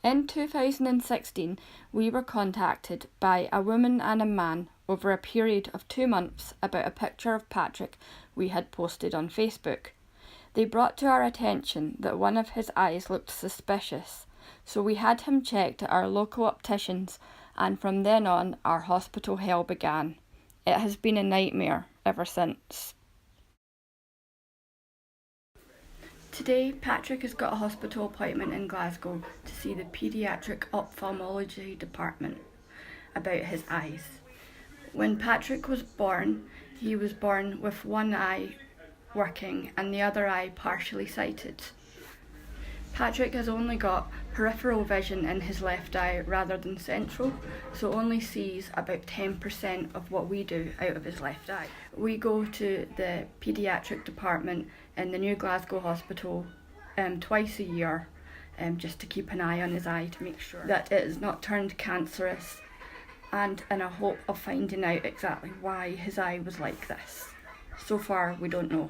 In 2016, we were contacted by a woman and a man over a period of 2 months about a picture of Patrick we had posted on Facebook. They brought to our attention that one of his eyes looked suspicious, so we had him checked at our local opticians, and from then on our hospital hell began. It has been a nightmare ever since. Today, Patrick has got a hospital appointment in Glasgow to see the paediatric ophthalmology department about his eyes. When Patrick was born, he was born with one eye working and the other eye partially sighted. Patrick has only got peripheral vision in his left eye rather than central, so only sees about 10% of what we do out of his left eye. We go to the paediatric department in the New Glasgow Hospital twice a year just to keep an eye on his eye to make sure that it is not turned cancerous, and in a hope of finding out exactly why his eye was like this. So far, we don't know.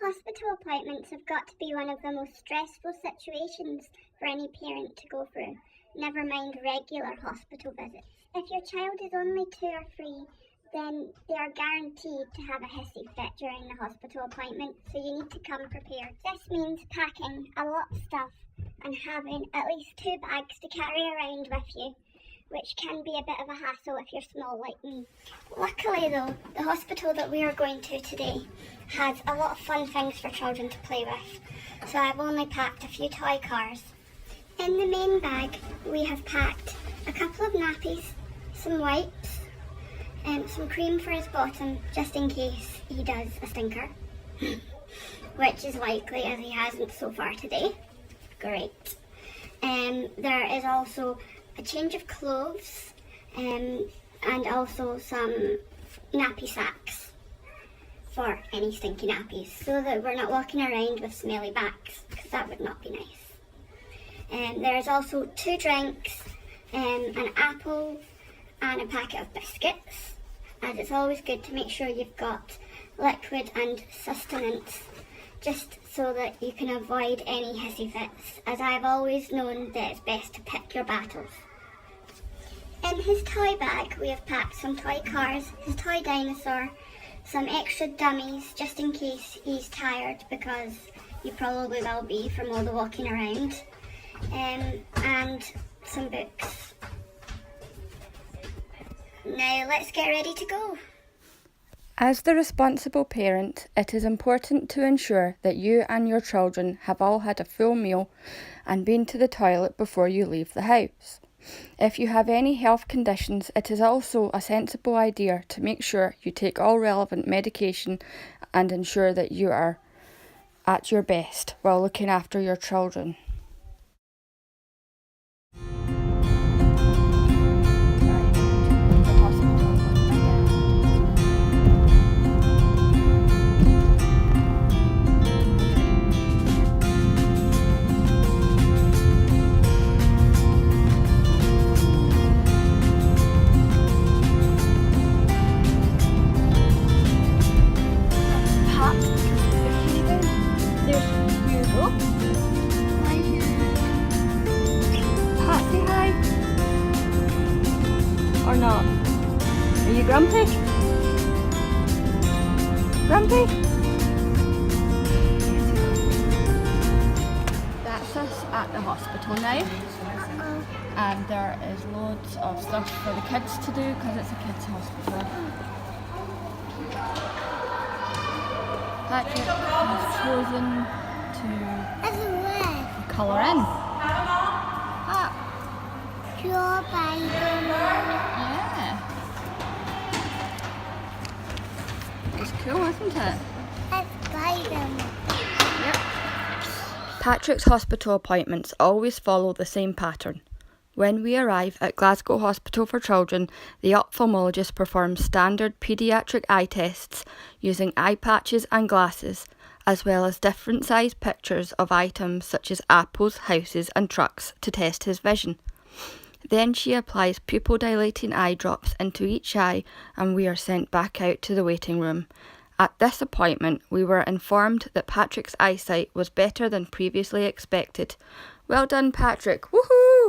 Hospital appointments have got to be one of the most stressful situations for any parent to go through, never mind regular hospital visits. If your child is only 2 or 3, then they are guaranteed to have a hissy fit during the hospital appointment, so you need to come prepared. This means packing a lot of stuff and having at least 2 bags to carry around with you, which can be a bit of a hassle if you're small like me. Luckily though, the hospital that we are going to today has a lot of fun things for children to play with, so I've only packed a few toy cars. In the main bag we have packed a couple of nappies, some wipes, some cream for his bottom just in case he does a stinker, which is likely as he hasn't so far today. Great. There is also a change of clothes and also some nappy sacks for any stinky nappies, so that we're not walking around with smelly backs, because that would not be nice. There is also 2 drinks, an apple and a packet of biscuits, as it's always good to make sure you've got liquid and sustenance, just so that you can avoid any hissy fits, as I've always known that it's best to pick your battles. In his toy bag we have packed some toy cars, his toy dinosaur, some extra dummies just in case he's tired, because you probably will be from all the walking around, and some books. Now let's get ready to go. As the responsible parent, it is important to ensure that you and your children have all had a full meal and been to the toilet before you leave the house. If you have any health conditions, it is also a sensible idea to make sure you take all relevant medication and ensure that you are at your best while looking after your children. Or not? Are you grumpy? Grumpy? That's us at the hospital now. And there is loads of stuff for the kids to do because it's a kids' hospital. Patrick has chosen to colour in. Draw by them. Yeah. It's cool, isn't it? Let's buy them. Yep. Patrick's hospital appointments always follow the same pattern. When we arrive at Glasgow Hospital for Children, the ophthalmologist performs standard paediatric eye tests using eye patches and glasses, as well as different size pictures of items such as apples, houses and trucks to test his vision. Then she applies pupil-dilating eye drops into each eye and we are sent back out to the waiting room. At this appointment, we were informed that Patrick's eyesight was better than previously expected. Well done, Patrick. Woohoo!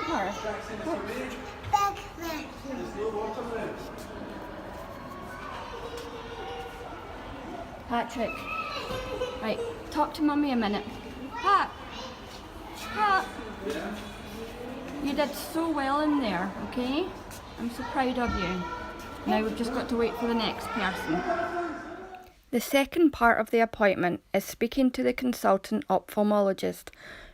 Mara. Back there. Patrick. Right, talk to Mummy a minute. Pat! Pat! You did so well in there, okay? I'm so proud of you. Now we've just got to wait for the next person. The second part of the appointment is speaking to the consultant ophthalmologist,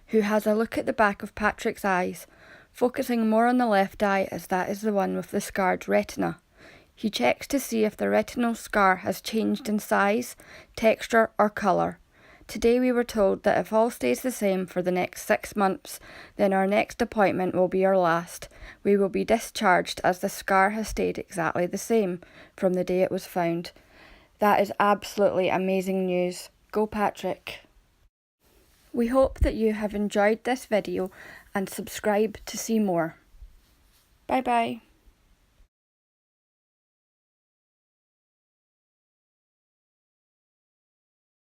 who has a look at the back of Patrick's eyes, focusing more on the left eye as that is the one with the scarred retina. He checks to see if the retinal scar has changed in size, texture or colour. Today we were told that if all stays the same for the next 6 months, then our next appointment will be our last. We will be discharged as the scar has stayed exactly the same from the day it was found. That is absolutely amazing news. Go Patrick. We hope that you have enjoyed this video and subscribe to see more. Bye bye.